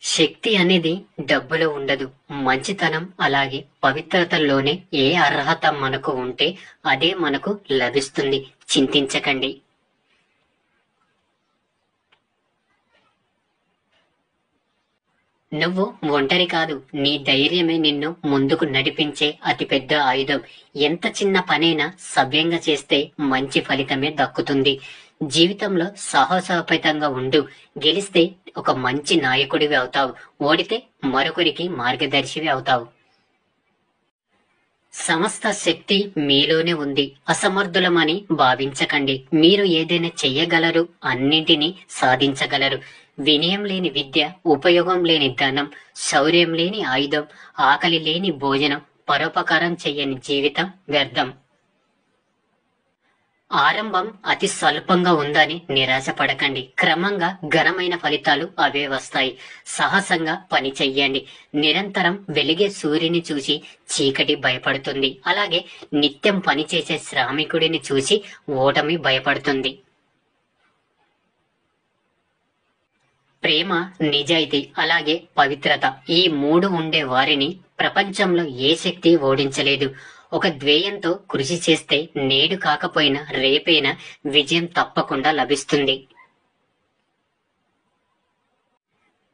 శక్తి అనేది డబ్బులో ఉండదు. మంచితనం అలాగే పవిత్రతలోనే ఏ అర్హత మనకు ఉంటే అదే మనకు లభిస్తుంది. చింతించకండి. నువ్వు ఒంటరి కాదు. నీ ధైర్యమే నిన్ను ముందుకు నడిపించే అతిపెద్ద ఆయుధం. ఎంత చిన్న పనైనా సవ్యంగా చేస్తే మంచి ఫలితమే దక్కుతుంది. జీవితంలో సాహసోపేతంగా ఉండు. గెలిస్తే ఒక మంచి నాయకుడివి అవుతావు. ఓడితే మరొకరికి మార్గదర్శివి అవుతావు. సమస్త శక్తి మీలోనే ఉంది. అసమర్థులమని భావించకండి. మీరు ఏదైనా చెయ్యగలరు. అన్నింటినీ సాధించగలరు. వినయం లేని విద్య, ఉపయోగం లేని ధనం, శౌర్యం లేని ఆయుధం, ఆకలి లేని భోజనం, పరోపకారం చెయ్యని జీవితం వ్యర్థం. ఆరంభం అతి స్వల్పంగా ఉందని నిరాశపడకండి. క్రమంగా ఘనమైన ఫలితాలు అవే వస్తాయి. సాహసంగా పని చెయ్యండి. నిరంతరం వెలిగే సూర్యుని చూసి చీకటి భయపడుతుంది. అలాగే నిత్యం పనిచేసే శ్రామికుడిని చూసి ఓటమి భయపడుతుంది. ప్రేమ, నిజాయితీ అలాగే పవిత్రత, ఈ మూడు ఉండే వారిని ప్రపంచంలో ఏ శక్తి ఓడించలేదు. ఒక ధ్యేయంతో కృషి చేస్తే నేడు కాకపోయినా రేపైనా విజయం తప్పకుండా లభిస్తుంది.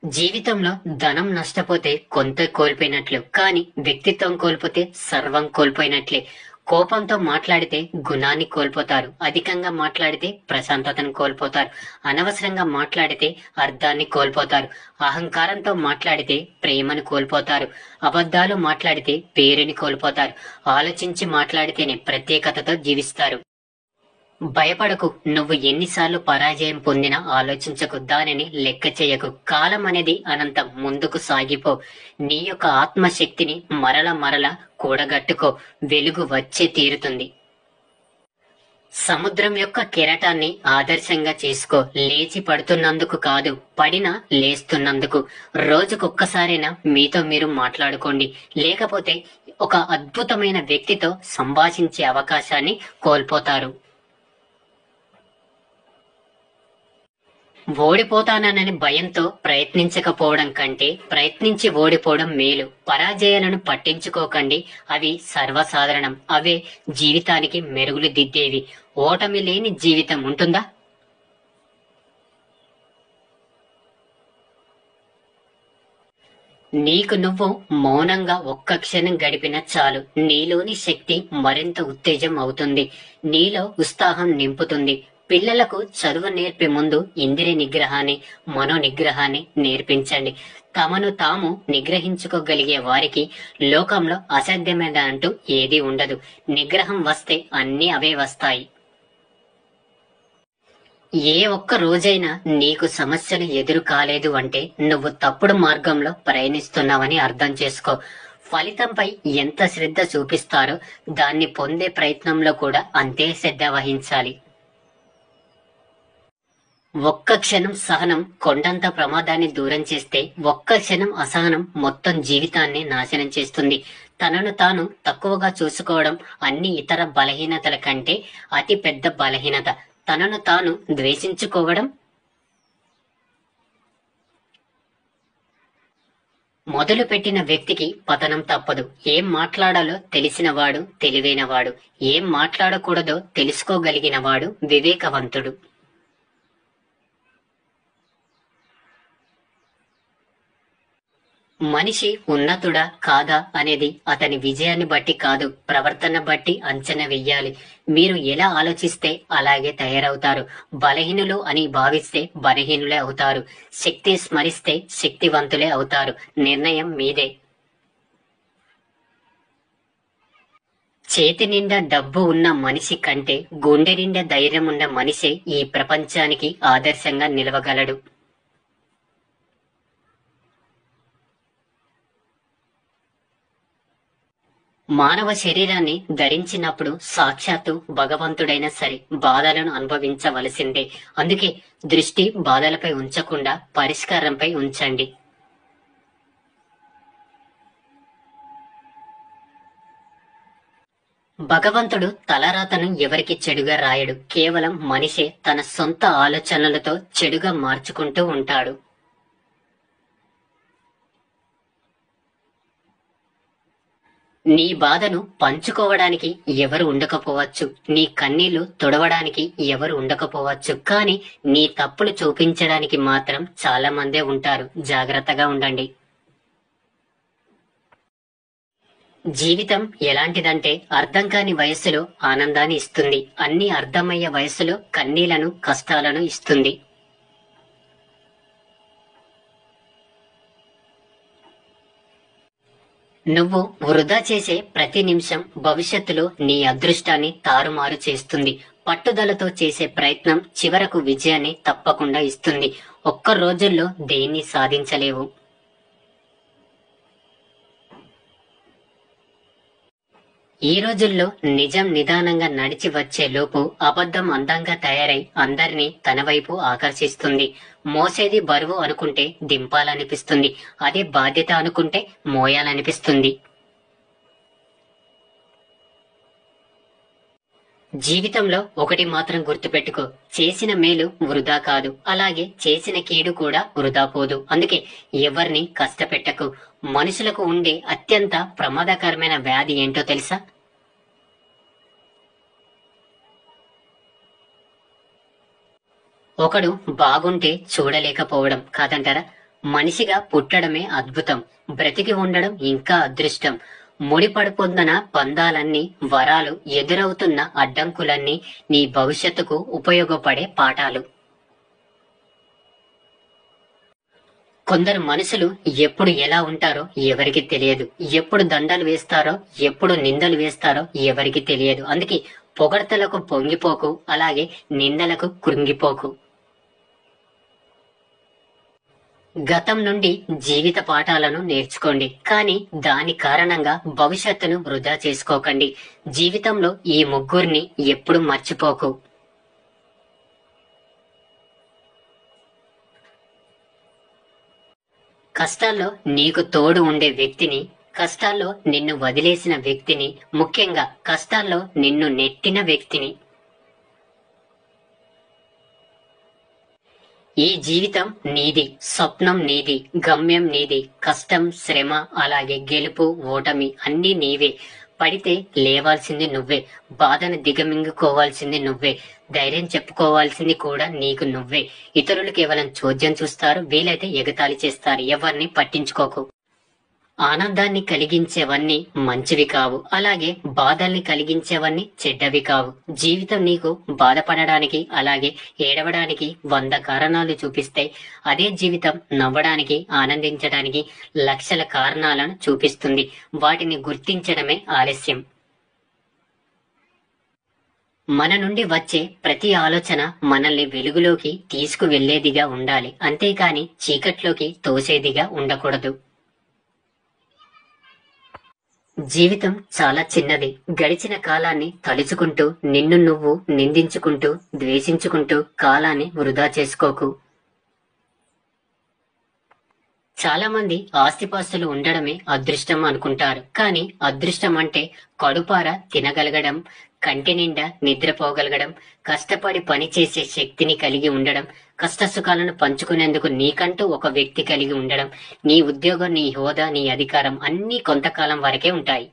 జీవితంలో ధనం నష్టపోతే కొంత కోల్పోయినట్లు, కానీ వ్యక్తిత్వం కోల్పోతే సర్వం కోల్పోయినట్లే. కోపంతో మాట్లాడితే గుణాన్ని కోల్పోతారు. అధికంగా మాట్లాడితే ప్రశాంతతను కోల్పోతారు. అనవసరంగా మాట్లాడితే అర్థాన్ని కోల్పోతారు. అహంకారంతో మాట్లాడితే ప్రేమను కోల్పోతారు. అబద్ధాలు మాట్లాడితే పేరుని కోల్పోతారు. ఆలోచించి మాట్లాడితేనే ప్రత్యేకతతో జీవిస్తారు. భయపడకు. నువ్వు ఎన్నిసార్లు పరాజయం పొందినా ఆలోచించకు. దానిని లెక్క చేయకు. కాలం అనేది అనంతం. ముందుకు సాగిపో. నీ యొక్క ఆత్మశక్తిని మరల కూడగట్టుకో. వెలుగు వచ్చే తీరుతుంది. సముద్రం యొక్క కెరటాన్ని ఆదర్శంగా చేసుకో. లేచి పడుతున్నందుకు కాదు, పడినా లేస్తున్నందుకు. రోజుకొక్కసారైనా మీతో మీరు మాట్లాడుకోండి. లేకపోతే ఒక అద్భుతమైన వ్యక్తితో సంభాషించే అవకాశాన్ని కోల్పోతారు. ఓడిపోతానని భయంతో ప్రయత్నించకపోవడం కంటే ప్రయత్నించి ఓడిపోవడం మేలు. పరాజయాలను పట్టించుకోకండి. అవి సర్వసాధారణం. అవే జీవితానికి మెరుగులు దిద్దేవి. ఓటమి లేని జీవితం ఉంటుందా? నీకు నువ్వు మౌనంగా ఒక్క క్షణం గడిపిన చాలు. నీలోని శక్తి మరింత ఉత్తేజం అవుతుంది. నీలో ఉత్సాహం నింపుతుంది. పిల్లలకు చదువు నేర్పే ముందు ఇంద్రియ నిగ్రహాన్ని, మనో నిగ్రహాన్ని నేర్పించండి. తమను తాము నిగ్రహించుకోగలిగే వారికి లోకంలో అసాధ్యమైనదంటూ ఏదీ ఉండదు. నిగ్రహం వస్తే అన్నీ అవే వస్తాయి. ఏ ఒక్క రోజైనా నీకు సమస్యలు ఎదురు కాలేదు అంటే నువ్వు తప్పుడు మార్గంలో ప్రయాణిస్తున్నావని అర్థం చేసుకో. ఫలితంపై ఎంత శ్రద్ధ చూపిస్తారో దాన్ని పొందే ప్రయత్నంలో కూడా అంతే శ్రద్ధ వహించాలి. ఒక్క క్షణం సహనం కొండంత ప్రమాదాన్ని దూరం చేస్తే, ఒక్క క్షణం అసహనం మొత్తం జీవితాన్ని నాశనం చేస్తుంది. తనను తాను తక్కువగా చూసుకోవడం అన్ని ఇతర బలహీనతల కంటే అతి పెద్ద బలహీనత. తనను తాను ద్వేషించుకోవడం మొదలు పెట్టిన వ్యక్తికి పతనం తప్పదు. ఏం మాట్లాడాలో తెలిసినవాడు తెలివైనవాడు. ఏం మాట్లాడకూడదో తెలుసుకోగలిగినవాడు వివేకవంతుడు. మనిషి ఉన్నతుడా కాదా అనేది అతని విజయాన్ని బట్టి కాదు, ప్రవర్తన బట్టి అంచనా వెయ్యాలి. మీరు ఎలా ఆలోచిస్తే అలాగే తయారవుతారు. బలహీనులు అని భావిస్తే బలహీనులే అవుతారు. శక్తి స్మరిస్తే శక్తివంతులే అవుతారు. నిర్ణయం మీదే. చేతి నిండా డబ్బు ఉన్న మనిషి కంటే గుండె నిండా ధైర్యం ఉన్న మనిషే ఈ ప్రపంచానికి ఆదర్శంగా నిలవగలడు. మానవ శరీరాన్ని ధరించినప్పుడు సాక్షాత్తు భగవంతుడైనా సరే బాధలను అనుభవించవలసిందే. అందుకే దృష్టి బాధలపై ఉంచకుండా పరిష్కారంపై ఉంచండి. భగవంతుడు తలరాతను ఎవరికి చెడుగా రాయడు. కేవలం మనిషే తన సొంత ఆలోచనలతో చెడుగా మార్చుకుంటూ ఉంటాడు. నీ బాధను పంచుకోవడానికి ఎవరు ఉండకపోవచ్చు, నీ కన్నీళ్లు తుడవడానికి ఎవరు ఉండకపోవచ్చు, కానీ నీ తప్పులు చూపించడానికి మాత్రం చాలా మందే ఉంటారు. జాగ్రత్తగా ఉండండి. జీవితం ఎలాంటిదంటే అర్థం కాని వయస్సులో ఆనందాన్ని ఇస్తుంది, అన్ని అర్థమయ్యే వయస్సులో కన్నీళ్లను కష్టాలను ఇస్తుంది. నువ్వు వృధా చేసే ప్రతి నిమిషం భవిష్యత్తులో నీ అదృష్టాన్ని తారుమారు చేస్తుంది. పట్టుదలతో చేసే ప్రయత్నం చివరకు విజయాన్ని తప్పకుండా ఇస్తుంది. ఒక్క రోజుల్లో దేన్ని సాధించలేవు. ఈ రోజుల్లో నిజం నిదానంగా నడిచి వచ్చే లోపు అబద్ధం అందంగా తయారై అందరినీ తన వైపు ఆకర్షిస్తుంది. మోసేది బరువు అనుకుంటే దింపాలనిపిస్తుంది, అదే బాధ్యత అనుకుంటే మోయాలనిపిస్తుంది. జీవితంలో ఒకటి మాత్రం గుర్తుపెట్టుకో, చేసిన మేలు వృధా కాదు, అలాగే చేసిన కీడు కూడా వృధా పోదు. అందుకే ఎవరిని కష్టపెట్టకు. మనుషులకు ఉండే అత్యంత ప్రమాదకరమైన వ్యాధి ఏంటో తెలుసా? ఒకడు బాగుంటే చూడలేకపోవడం కాదంటారా? మనిషిగా పుట్టడమే అద్భుతం, బ్రతికి ఉండడం ఇంకా అదృష్టం. ముడిపడిపోతున్న బంధాలన్నీ వరాలు, ఎదురవుతున్న అడ్డంకులన్నీ నీ భవిష్యత్తుకు ఉపయోగపడే పాఠాలు. కొందరు మనుషులు ఎప్పుడు ఎలా ఉంటారో ఎవరికి తెలియదు, ఎప్పుడు దండలు వేస్తారో ఎప్పుడు నిందలు వేస్తారో ఎవరికి తెలియదు. అందుకే పొగడ్తలకు పొంగిపోకు, అలాగే నిందలకు కృంగిపోకు. గతం నుండి జీవిత పాఠాలను నేర్చుకోండి, కానీ దాని కారణంగా భవిష్యత్తును వృధా చేసుకోకండి. జీవితంలో ఈ ముగ్గురిని ఎప్పుడు మర్చిపోకు. కష్టాల్లో నీకు తోడు ఉండే వ్యక్తిని, కష్టాల్లో నిన్ను వదిలేసిన వ్యక్తిని, ముఖ్యంగా కష్టాల్లో నిన్ను నెట్టిన వ్యక్తిని. ఈ జీవితం నీది, స్వప్నం నీది, గమ్యం నీది. కష్టం, శ్రమ, అలాగే గెలుపు, ఓటమి అన్నీ నీవే. పడితే లేవాల్సింది నువ్వే, బాధను దిగమింగుకోవాల్సింది నువ్వే, ధైర్యం చెప్పుకోవాల్సింది కూడా నీకు నువ్వే. ఇతరులు కేవలం చోద్యం చూస్తారు, వీలైతే ఎగతాళి చేస్తారు. ఎవరిని పట్టించుకోకు. ఆనందాన్ని కలిగించేవన్నీ మంచివి కావు, అలాగే బాధల్ని కలిగించేవన్నీ చెడ్డవి కావు. జీవితం నీకు బాధపడడానికి, అలాగే ఏడవడానికి 100 కారణాలు చూపిస్తే, అదే జీవితం నవ్వడానికి, ఆనందించడానికి లక్షల కారణాలను చూపిస్తుంది. వాటిని గుర్తించడమే ఆలస్యం. మన నుండి వచ్చే ప్రతి ఆలోచన మనల్ని వెలుగులోకి తీసుకువెళ్లేదిగా ఉండాలి, అంతేకాని చీకట్లోకి తోసేదిగా ఉండకూడదు. జీవితం చాలా చిన్నది. గడిచిన కాలాన్ని తలుచుకుంటూ, నిన్ను నువ్వు నిందించుకుంటూ, ద్వేషించుకుంటూ కాలాన్ని వృధా చేసుకోకు. చాలా మంది ఆస్తిపాస్తులు ఉండడమే అదృష్టం అనుకుంటారు, కానీ అదృష్టం అంటే కడుపార తినగలగడం, కంటి నిండా నిద్రపోగలగడం, కష్టపడి పని చేసే శక్తిని కలిగి ఉండడం, కష్టసుఖాలను పంచుకునేందుకు నీకంటూ ఒక వ్యక్తి కలిగి ఉండడం. నీ ఉద్యోగం, నీ హోదా, నీ అధికారం అన్నీ కొంతకాలం వరకే ఉంటాయి.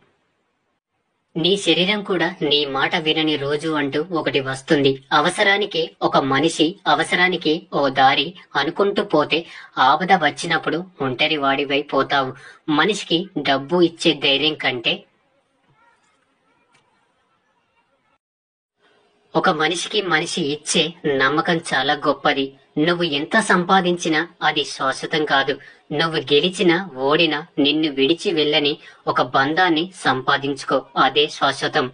నీ శరీరం కూడా నీ మాట వినని రోజు అంటూ ఒకటి వస్తుంది. అవసరానికి ఒక మనిషి, అవసరానికి ఓ దారి అనుకుంటూ పోతే ఆపద వచ్చినప్పుడు ఒంటరి వాడివై పోతావు. మనిషికి డబ్బు ఇచ్చే ధైర్యం కంటే ఒక మనిషికి మనిషి ఇచ్చే నమ్మకం చాలా గొప్పది. నువ్వు ఎంత సంపాదించినా అది శాశ్వతం కాదు. నువ్వు గెలిచినా ఓడినా నిన్ను విడిచి వెళ్ళని ఒక బంధాన్ని సంపాదించుకో, అదే శాశ్వతం.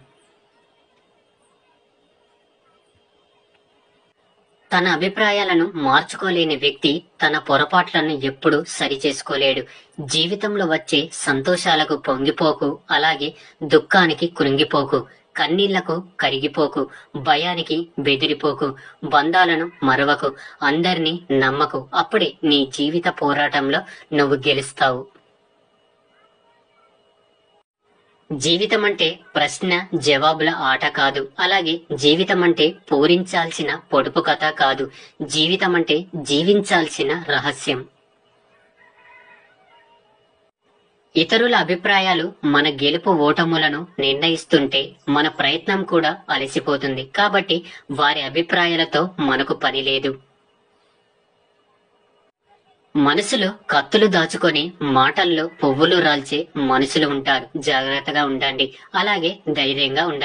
తన అభిప్రాయాలను మార్చుకోలేని వ్యక్తి తన పొరపాట్లను ఎప్పుడూ సరిచేసుకోలేడు. జీవితంలో వచ్చే సంతోషాలకు పొంగిపోకు, అలాగే దుఃఖానికి కృంగిపోకు. కన్నీళ్లకు కరిగిపోకు, భయానికి బెదిరిపోకు, బంధాలను మరవకు, అందరినీ నమ్మకు. అప్పుడే నీ జీవిత పోరాటంలో నువ్వు గెలుస్తావు. జీవితం అంటే ప్రశ్న జవాబుల ఆట కాదు, అలాగే జీవితం అంటే పూరించాల్సిన పొడుపు కథ కాదు. జీవితం అంటే జీవించాల్సిన రహస్యం. ఇతరుల అభిప్రాయాలు మన గెలుపు ఓటములను నిర్ణయిస్తుంటే మన ప్రయత్నం కూడా అలసిపోతుంది. కాబట్టి వారి అభిప్రాయాలతో మనకు పని లేదు. మనసులో కత్తులు దాచుకొని మాటల్లో పువ్వులు రాల్చే మనుషులు ఉంటారు. జాగ్రత్తగా ఉండండి. అలాగే ధైర్యంగా ఉండండి.